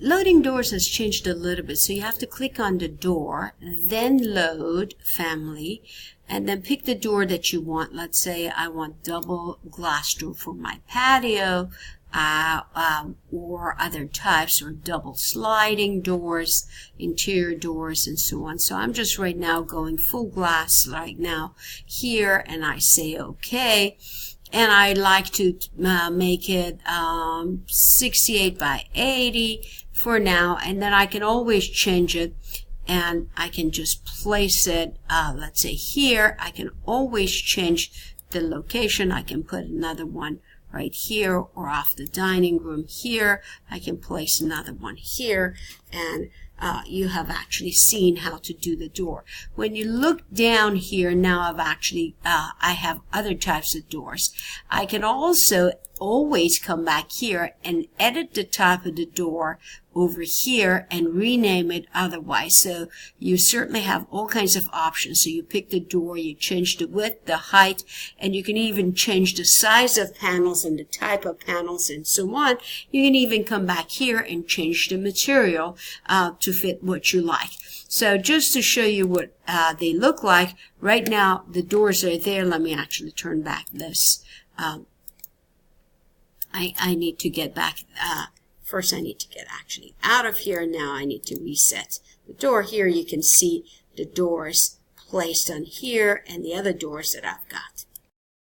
loading doors has changed a little bit. So you have to click on the door, then load family, and then pick the door that you want. Let's say I want double glass door for my patio, or other types, or double sliding doors, interior doors, and so on. So I'm just right now going full glass right now here, and I say okay. And I like to make it 68 by 80 for now, and then I can always change it, and I can just place it, let's say here. I can always change the location. I can put another one right here, or off the dining room here. I can place another one here, and you have actually seen how to do the door. When you look down here, now I've actually, I have other types of doors. I can also always come back here and edit the type of the door over here and rename it otherwise. So you certainly have all kinds of options. So you pick the door, you change the width, the height, and you can even change the size of panels and the type of panels and so on. You can even come back here and change the material to fit what you like. So just to show you what they look like, right now the doors are there. Let me actually turn back this. I need to get back, first I need to get actually out of here. Now I need to reset the door. Here you can see the doors placed on here and the other doors that I've got.